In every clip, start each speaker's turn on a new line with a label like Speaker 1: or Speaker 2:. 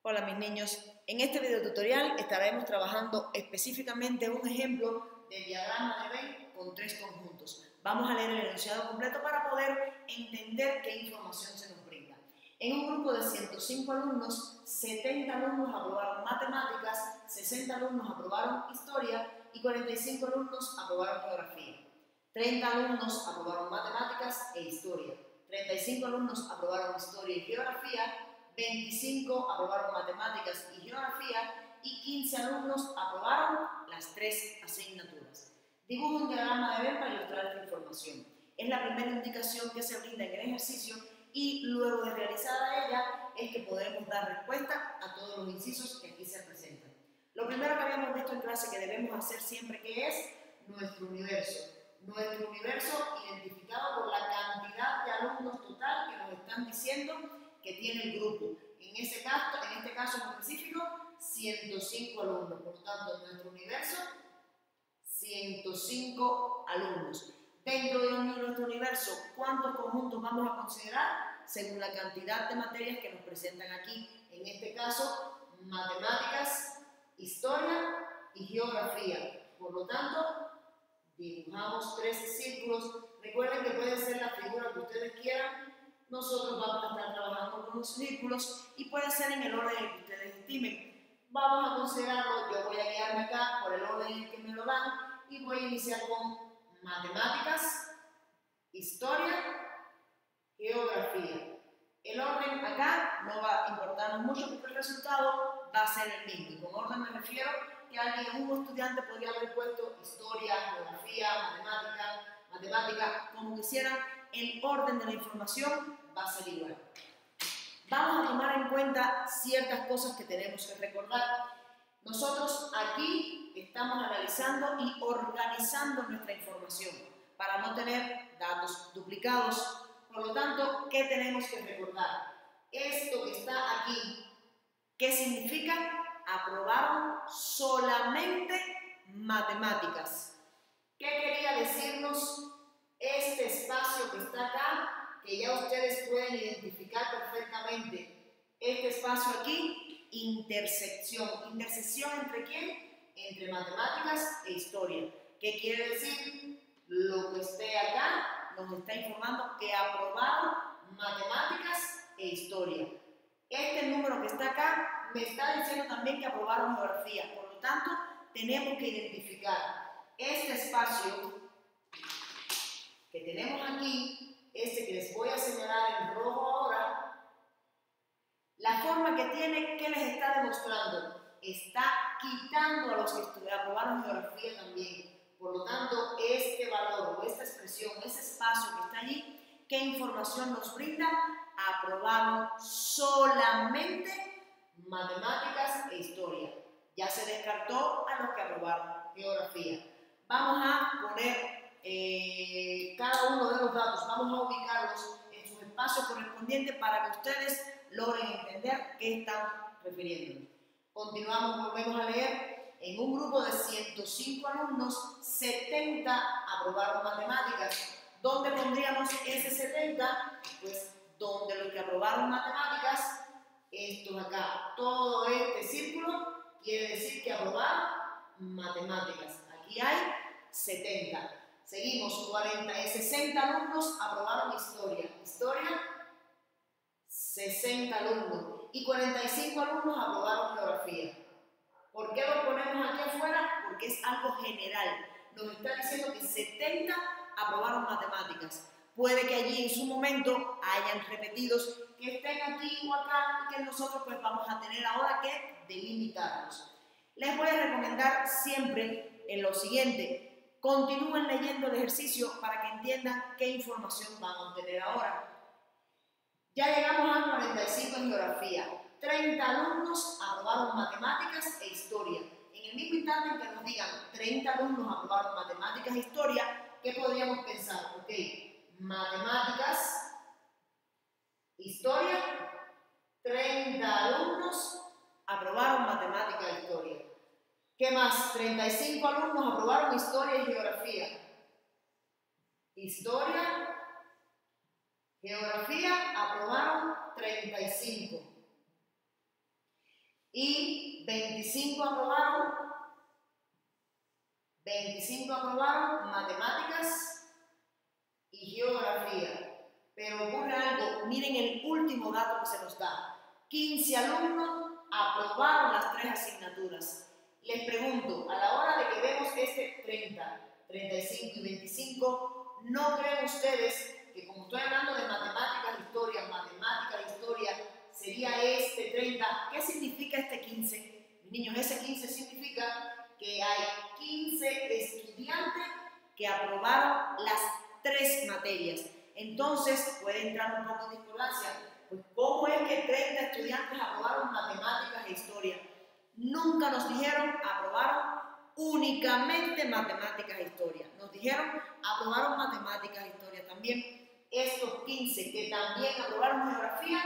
Speaker 1: Hola mis niños, en este video tutorial estaremos trabajando específicamente un ejemplo de diagrama de Venn con tres conjuntos. Vamos a leer el enunciado completo para poder entender qué información se nos brinda. En un grupo de 105 alumnos, 70 alumnos aprobaron matemáticas, 60 alumnos aprobaron historia y 45 alumnos aprobaron geografía. 30 alumnos aprobaron matemáticas e historia, 35 alumnos aprobaron historia y geografía, 25 aprobaron matemáticas y geografía y 15 alumnos aprobaron las tres asignaturas. Dibujo un diagrama de Venn para ilustrar esta información. Es la primera indicación que se brinda en el ejercicio y luego de realizada ella es que podremos dar respuesta a todos los incisos que aquí se presentan. Lo primero que habíamos visto en clase que debemos hacer siempre que es nuestro universo. Nuestro universo identificado por la cantidad de alumnos total que nos están diciendo que tiene el grupo. En este caso en específico, 105 alumnos. Por lo tanto, en nuestro universo, 105 alumnos. Dentro de nuestro universo, ¿cuántos conjuntos vamos a considerar? Según la cantidad de materias que nos presentan aquí. En este caso, matemáticas, historia y geografía. Por lo tanto, dibujamos tres círculos. Recuerden que puede ser la figura que ustedes quieran. Nosotros vamos a estar trabajando con los círculos y puede ser en el orden que ustedes estimen. Vamos a considerarlo, yo voy a guiarme acá por el orden en que me lo dan y voy a iniciar con matemáticas, historia, geografía. El orden acá no va a importarnos mucho porque el resultado va a ser el mismo. Y con orden me refiero que un estudiante podría haber puesto historia, geografía, matemática, como quisieran, el orden de la información va a ser igual. Vamos a tomar en cuenta ciertas cosas que tenemos que recordar. Nosotros aquí estamos analizando y organizando nuestra información para no tener datos duplicados. Por lo tanto, ¿qué tenemos que recordar? Esto que está aquí, ¿qué significa? Aprobaron solamente matemáticas. ¿Qué quería decirnos este espacio que está acá? Que ya ustedes pueden identificar perfectamente. Este espacio aquí, intersección. ¿Intersección entre quién? Entre matemáticas e historia. ¿Qué quiere decir? Lo que esté acá nos está informando que aprobaron matemáticas e historia. Este número que está acá me está diciendo también que aprobaron geografía. Por lo tanto, tenemos que identificar este espacio que tenemos aquí, este que les voy a señalar en rojo ahora, la forma que tiene, ¿qué les está demostrando? Está quitando a los que aprobaron geografía también. Por lo tanto, este valor o esta expresión, ese espacio que está allí, ¿qué información nos brinda? Aprobaron solamente matemáticas e historia. Ya se descartó a los que aprobaron geografía. Vamos a poner cada uno de los datos, vamos a ubicarlos en sus espacios correspondientes para que ustedes logren entender qué están refiriendo. Continuamos, volvemos a leer. En un grupo de 105 alumnos, 70 aprobaron matemáticas. ¿Dónde pondríamos ese 70? Pues donde los que aprobaron matemáticas, esto acá, todo este círculo quiere decir que aprobaron matemáticas. Aquí hay 70. Seguimos, 60 alumnos aprobaron historia. Historia, 60 alumnos. Y 45 alumnos aprobaron geografía. ¿Por qué lo ponemos aquí afuera? Porque es algo general. Nos está diciendo que 70 aprobaron matemáticas. Puede que allí en su momento hayan repetidos que estén aquí o acá y que nosotros pues vamos a tener ahora que delimitarlos. Les voy a recomendar siempre en lo siguiente: continúen leyendo el ejercicio para que entiendan qué información van a obtener ahora. Ya llegamos a 45 en geografía. 30 alumnos aprobaron matemáticas e historia. En el mismo instante en que nos digan 30 alumnos aprobaron matemáticas e historia, ¿qué podríamos pensar? Ok, matemáticas, historia, 30 alumnos aprobaron matemáticas e historia. ¿Qué más? 35 alumnos aprobaron historia y geografía. Historia, geografía, aprobaron 35. y 25 aprobaron matemáticas y geografía. Pero ocurre algo, miren el último dato que se nos da. 15 alumnos aprobaron las 3 asignaturas. Les pregunto, a la hora de que vemos este 30, 35 y 25, ¿no creen ustedes que, como estoy hablando de matemáticas e historia, sería este 30? ¿Qué significa este 15? Mis niños, ese 15 significa que hay 15 estudiantes que aprobaron las 3 materias. Entonces, puede entrar un poco de discordancia. Pues, ¿cómo es que 30 estudiantes aprobaron matemáticas e historia? Nunca nos dijeron aprobaron únicamente matemáticas e historia. Nos dijeron aprobaron matemáticas e historia también. Estos 15 que también aprobaron geografía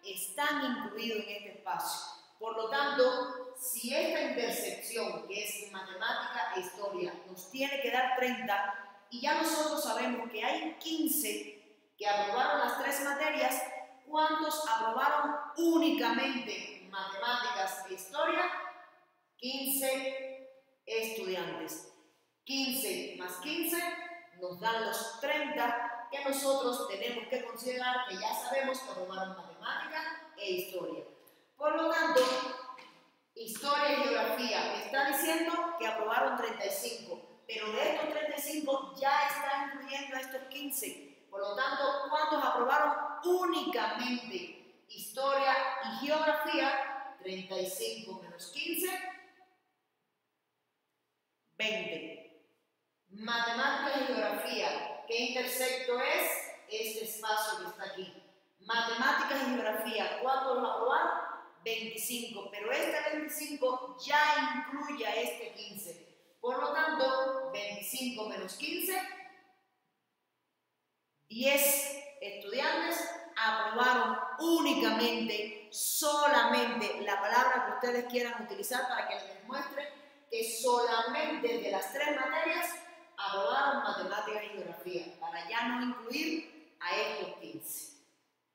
Speaker 1: están incluidos en este espacio. Por lo tanto, si esta intersección, que es matemática e historia, nos tiene que dar 30, y ya nosotros sabemos que hay 15 que aprobaron las 3 materias, ¿cuántos aprobaron únicamente matemáticas e historia? 15 estudiantes. 15 más 15 nos dan los 30 que nosotros tenemos que considerar que ya sabemos que aprobaron matemática e historia. Por lo tanto, historia y geografía me está diciendo que aprobaron 35, pero de estos 35 ya está incluyendo a estos 15. Por lo tanto, ¿cuántos aprobaron únicamente historia y geografía? 35 menos 15, 20. Matemáticas y geografía, ¿qué intersecto es? Este espacio que está aquí. Matemáticas y geografía, ¿cuántos los aprobaron? 25, pero este 25 ya incluye a este 15. Por lo tanto, 25 menos 15, 10 estudiantes aprobaron únicamente, solamente, la palabra que ustedes quieran utilizar para que les muestre que solamente de las 3 materias aprobaron matemáticas y geografía, para ya no incluir a estos 15.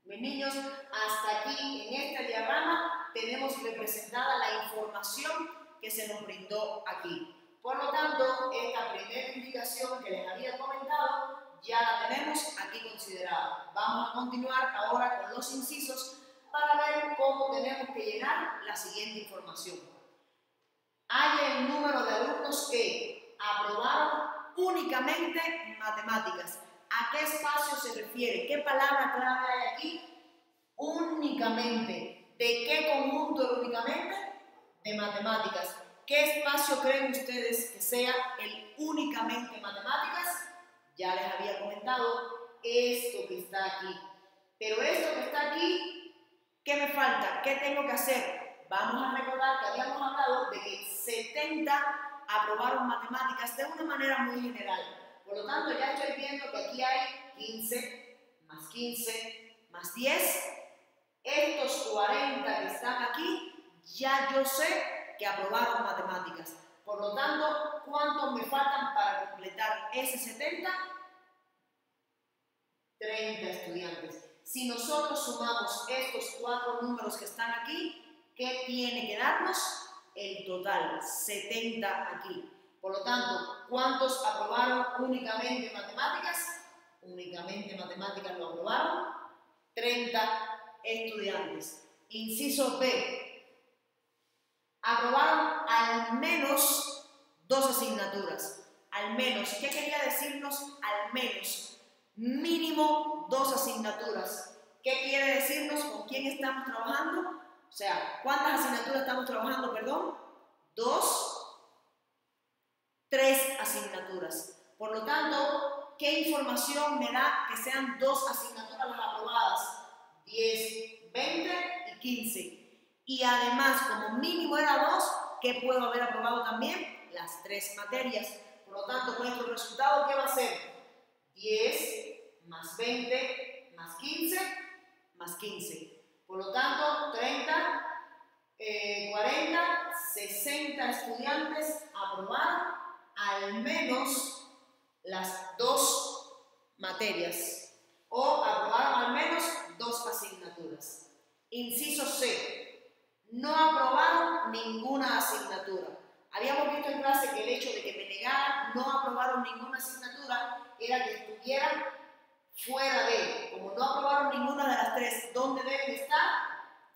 Speaker 1: Mis niños, hasta aquí en este diagrama tenemos representada la información que se nos brindó aquí. Por lo tanto, esta primera indicación que les había comentado ya la tenemos aquí considerada. Vamos a continuar ahora con los incisos para ver cómo tenemos que llenar la siguiente información. Hay el número de alumnos que aprobaron únicamente matemáticas. ¿A qué espacio se refiere? ¿Qué palabra clave hay aquí? Únicamente. ¿De qué conjunto es únicamente? De matemáticas. ¿Qué espacio creen ustedes que sea el únicamente matemáticas? Ya les había comentado esto que está aquí. Pero esto que está aquí, ¿qué me falta? ¿Qué tengo que hacer? Vamos a recordar que habíamos hablado de que 70 aprobaron matemáticas de una manera muy general. Por lo tanto, ya estoy viendo que aquí hay 15 más 10. Estos 40 que están aquí, ya yo sé que aprobaron matemáticas. Por lo tanto, ¿cuántos me faltan para completar ese 70? 30 estudiantes. Si nosotros sumamos estos 4 números que están aquí, ¿qué tiene que darnos? El total, 70 aquí. Por lo tanto, ¿cuántos aprobaron únicamente matemáticas? Únicamente matemáticas lo aprobaron 30 estudiantes. Inciso B. Aprobaron al menos 2 asignaturas. Al menos, ¿qué quería decirnos al menos? Mínimo 2 asignaturas. ¿Qué quiere decirnos? ¿Con quién estamos trabajando? O sea, ¿cuántas asignaturas estamos trabajando, perdón? 2, 3 asignaturas. Por lo tanto, ¿qué información me da que sean 2 asignaturas las aprobadas? 10, 20 y 15. Y además, como mínimo era 2, ¿qué puedo haber aprobado también? Las 3 materias. Por lo tanto, nuestro resultado, ¿qué va a ser? 10 más 20 más 15 más 15. Por lo tanto, 30, 40, 60 estudiantes aprobaron al menos las 2 materias o aprobaron al menos 2 asignaturas. Inciso C. No aprobaron aprobaron ninguna asignatura. Habíamos visto en clase que el hecho de que me negaran, no aprobaron ninguna asignatura, era que estuvieran fuera de. Como no aprobaron ninguna de las tres, ¿dónde deben estar?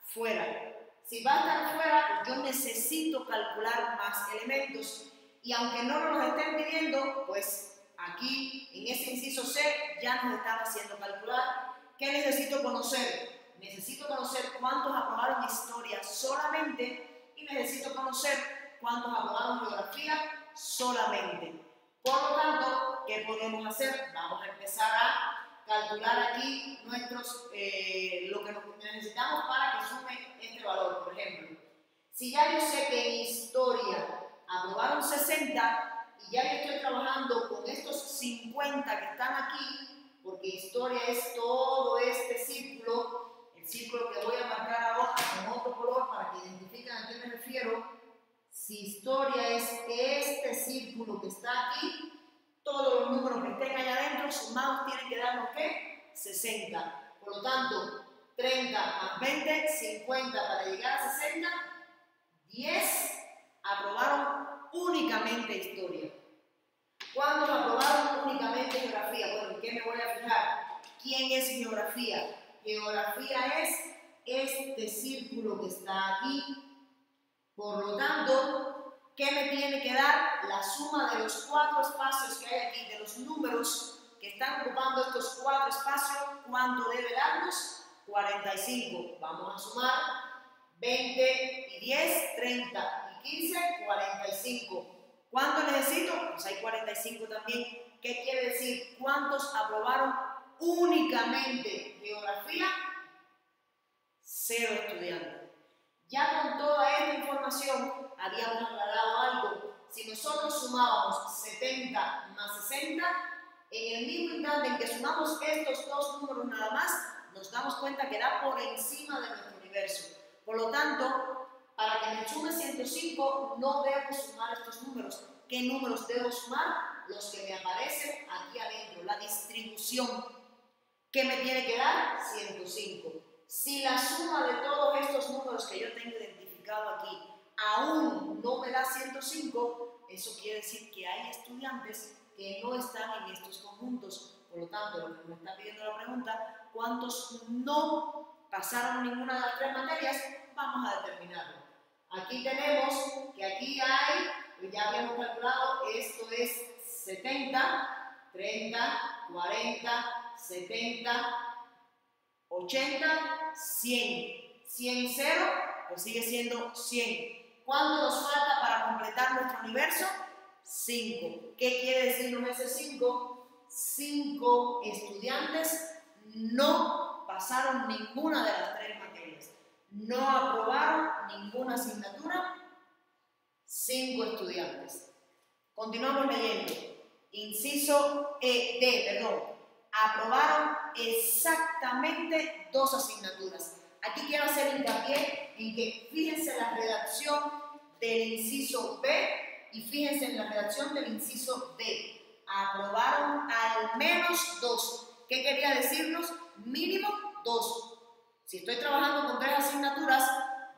Speaker 1: Fuera. Si va a estar fuera, pues yo necesito calcular más elementos. Y aunque no nos los estén pidiendo, pues aquí en ese inciso C ya nos están haciendo calcular. ¿Qué necesito conocer? Necesito conocer cuántos aprobaron historia solamente y necesito conocer cuántos aprobaron geografía solamente. Por lo tanto, ¿qué podemos hacer? Vamos a empezar a calcular aquí lo que necesitamos para que sume este valor. Por ejemplo, si ya yo sé que en historia aprobaron 60 y ya yo estoy trabajando con estos 50 que están aquí, porque historia es todo este círculo, el círculo que voy a marcar ahora con otro color para que identifiquen a qué me refiero. Si historia es este círculo que está aquí, todos los números que estén allá adentro sumados tienen que darnos ¿qué? 60. Por lo tanto, 30 más 20, 50 para llegar a 60, 10 aprobaron únicamente historia. ¿Cuántos aprobaron únicamente geografía? Bueno, ¿en qué me voy a fijar? ¿Quién es geografía? Geografía es este círculo que está aquí. Por lo tanto, ¿qué me tiene que dar? La suma de los 4 espacios que hay aquí, de los números que están ocupando estos 4 espacios, ¿cuánto debe darnos? 45. Vamos a sumar 20 y 10, 30 y 15, 45. ¿Cuánto necesito? Pues hay 45 también. ¿Qué quiere decir? ¿Cuántos aprobaron únicamente geografía? 0 estudiantes. Ya con toda esta información habíamos aclarado algo. Si nosotros sumábamos 70 más 60, en el mismo instante en que sumamos estos dos números nada más, nos damos cuenta que da por encima de nuestro universo. Por lo tanto, para que me sume 105, no debo sumar estos números. ¿Qué números debo sumar? Los que me aparecen aquí adentro, la distribución. ¿Qué me tiene que dar? 105. Si la suma de todos estos números que yo tengo identificado aquí aún no me da 105, eso quiere decir que hay estudiantes que no están en estos conjuntos. Por lo tanto, lo que me está pidiendo la pregunta, ¿cuántos no pasaron ninguna de las 3 materias? Vamos a determinarlo. Aquí tenemos que aquí hay, pues ya habíamos calculado, esto es 70, 30, 40, 70, 80, 100. 100, 0, pues sigue siendo 100. ¿Cuánto nos falta para completar nuestro universo? 5. ¿Qué quiere decirnos ese 5? 5 estudiantes no pasaron ninguna de las 3 materias. No aprobaron ninguna asignatura. 5 estudiantes. Continuamos leyendo. Inciso aprobaron exactamente 2 asignaturas. Aquí quiero hacer hincapié en que fíjense la redacción del inciso B y fíjense en la redacción del inciso D. Aprobaron al menos 2. ¿Qué quería decirnos? Mínimo 2. Si estoy trabajando con 3 asignaturas,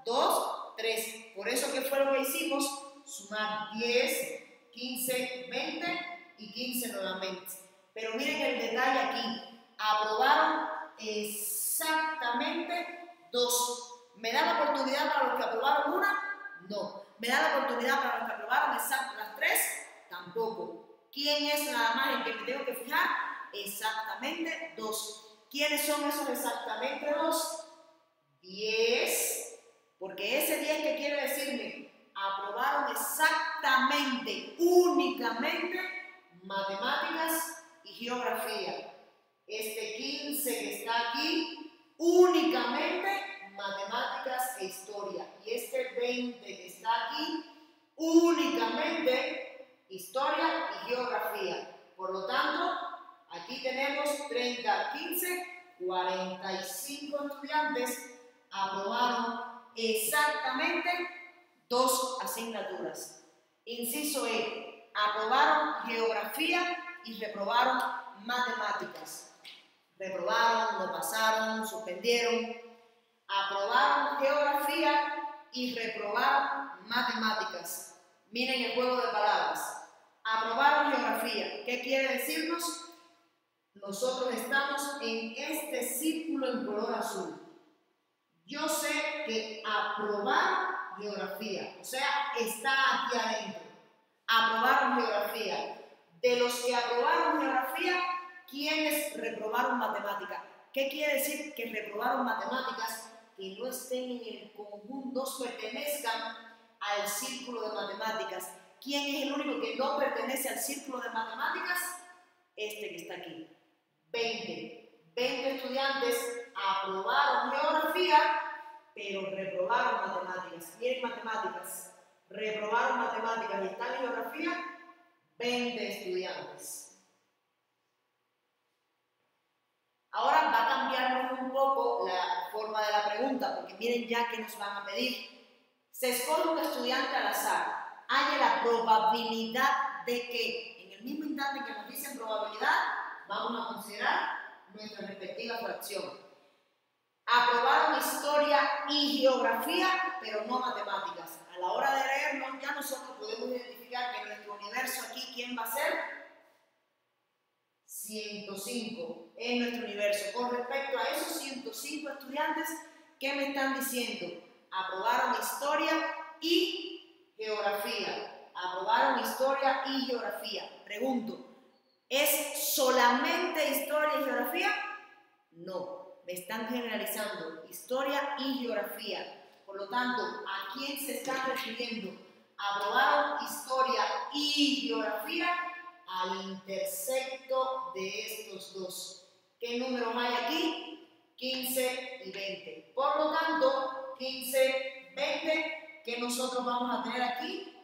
Speaker 1: 2, 3. Por eso, ¿qué fue lo que hicimos? Sumar 10, 15, 20 y 15 nuevamente. Pero miren el detalle aquí. Aprobaron exactamente 2. ¿Me da la oportunidad para los que aprobaron una? No. ¿Me da la oportunidad para los que aprobaron las 3? Tampoco. ¿Quién es nada más el que me tengo que fijar? Exactamente 2. ¿Quiénes son esos exactamente 2? 10. Porque ese 10 que quiere decirme, aprobaron exactamente, únicamente, matemáticas y geografía. Este 15 que está aquí, únicamente matemáticas e historia. Y este 20 que está aquí, únicamente historia y geografía. Por lo tanto, aquí tenemos 30, 15, 45 estudiantes aprobaron exactamente 2 asignaturas. Inciso E, aprobaron geografía y reprobaron matemáticas. Reprobaron, no pasaron, suspendieron. Aprobaron geografía y reprobaron matemáticas. Miren el juego de palabras. Aprobaron geografía. ¿Qué quiere decirnos? Nosotros estamos en este círculo en color azul. Yo sé que aprobar geografía, o sea, está aquí adentro. Aprobaron geografía. De los que aprobaron geografía, ¿quiénes reprobaron matemáticas? ¿Qué quiere decir que reprobaron matemáticas? Que no estén en el conjunto, no pertenezcan al círculo de matemáticas. ¿Quién es el único que no pertenece al círculo de matemáticas? Este que está aquí. 20 estudiantes aprobaron geografía, pero reprobaron matemáticas. Miren matemáticas, reprobaron matemáticas y están en geografía 20 estudiantes. Ahora va a cambiarnos un poco la forma de la pregunta, porque miren ya que nos van a pedir. Se escoge un estudiante al azar. Haya la probabilidad de que, en el mismo instante que nos dicen probabilidad, vamos a considerar nuestra respectiva fracción. Aprobaron historia y geografía, pero no matemáticas. A la hora de leernos, ya nosotros podemos identificar que nuestro universo aquí, ¿quién va a ser? 105 es nuestro universo. Con respecto a esos 105 estudiantes, ¿qué me están diciendo? Aprobaron historia y geografía. Aprobaron historia y geografía. Pregunto, ¿es solamente historia y geografía? No, me están generalizando historia y geografía. Por lo tanto, ¿a quién se está refiriendo? Aprobaron historia y geografía al intersecto de estos dos. ¿Qué números hay aquí? 15 y 20. Por lo tanto, 15, 20, ¿qué nosotros vamos a tener aquí?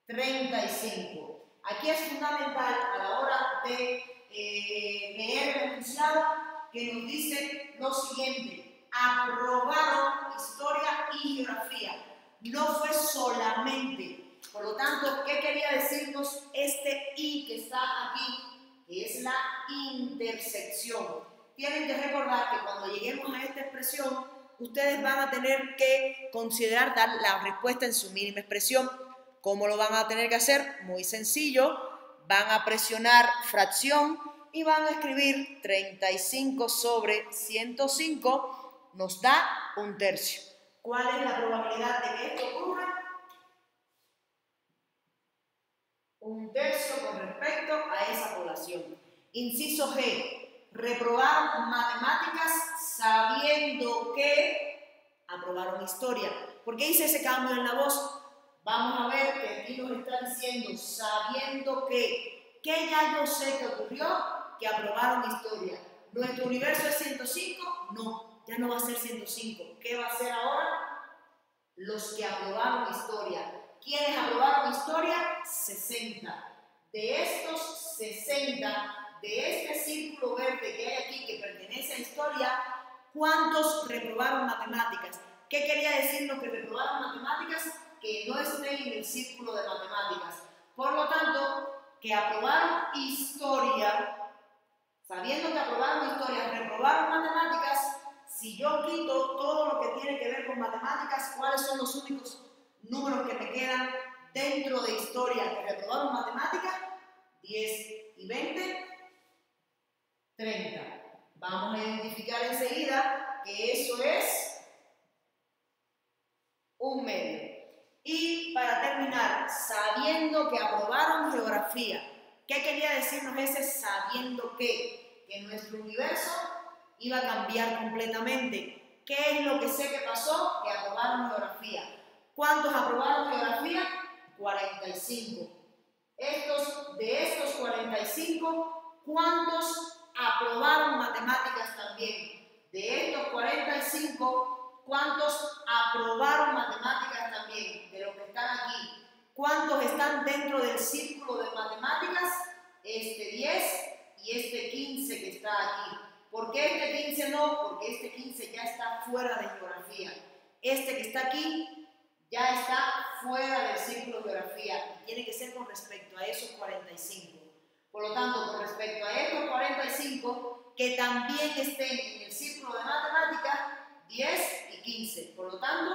Speaker 1: 35. Aquí es fundamental a la hora de leer el enunciado que nos dice lo siguiente: aprobaron historia y geografía. No fue solamente. Por lo tanto, ¿qué quería decirnos este y que está aquí? Que es la intersección. Tienen que recordar que cuando lleguemos a esta expresión, ustedes van a tener que considerar dar la respuesta en su mínima expresión. ¿Cómo lo van a tener que hacer? Muy sencillo. Van a presionar fracción y van a escribir 35 sobre 105 nos da 1/3. ¿Cuál es la probabilidad de que esto ocurra? 1/3 con respecto a esa población. Inciso G. Reprobaron matemáticas sabiendo que aprobaron historia. ¿Por qué hice ese cambio en la voz? Vamos a ver que aquí nos está diciendo sabiendo que ya yo sé que ocurrió, que aprobaron historia. ¿Nuestro universo es 105? No, ya no va a ser 105. ¿Qué va a ser ahora? Los que aprobaron historia. ¿Quiénes aprobaron historia? 60. De estos 60, de este círculo verde que hay aquí que pertenece a historia, ¿cuántos reprobaron matemáticas? ¿Qué quería decirnos que reprobaron matemáticas? Que no estén en el círculo de matemáticas. Por lo tanto, que aprobaron historia, sabiendo que aprobaron historia, reprobaron matemáticas. Si yo quito todo lo que tiene que ver con matemáticas, ¿cuáles son los únicos números que me quedan dentro de historia que reprobaron matemáticas? 10 y 20, 30. Vamos a identificar enseguida que eso es 1/2. Y para terminar, sabiendo que aprobaron geografía. ¿Qué quería decirnos ese sabiendo que? Que nuestro universo iba a cambiar completamente. ¿Qué es lo que sé que pasó? Que aprobaron geografía. ¿Cuántos aprobaron geografía? 45. De estos 45, ¿cuántos aprobaron matemáticas también? De estos 45, ¿cuántos aprobaron matemáticas también? De los que están aquí. ¿Cuántos están dentro del círculo de matemáticas? Este 10 y este 15 que está aquí. ¿Por qué este 15 no? Porque este 15 ya está fuera de geografía. Este que está aquí ya está fuera del círculo de geografía y tiene que ser con respecto a esos 45. Por lo tanto, con respecto a estos 45, que también estén en el círculo de matemáticas, 10 y 15. Por lo tanto,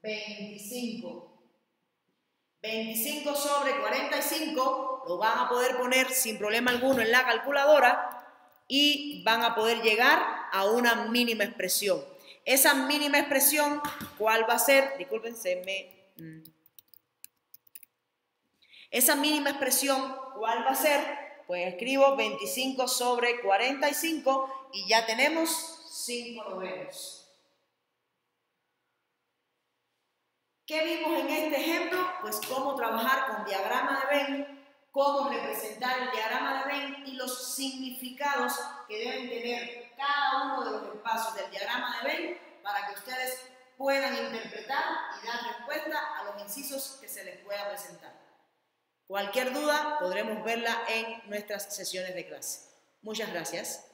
Speaker 1: 25. 25 sobre 45 lo van a poder poner sin problema alguno en la calculadora y van a poder llegar a una mínima expresión. Esa mínima expresión, ¿cuál va a ser? Disculpen, esa mínima expresión, ¿cuál va a ser? Pues escribo 25 sobre 45 y ya tenemos 5 novenos. ¿Qué vimos en este ejemplo? Pues cómo trabajar con diagrama de Venn, cómo representar el diagrama de Venn y los significados que deben tener cada uno de los espacios del diagrama de Venn para que ustedes puedan interpretar y dar respuesta a los incisos que se les pueda presentar. Cualquier duda podremos verla en nuestras sesiones de clase. Muchas gracias.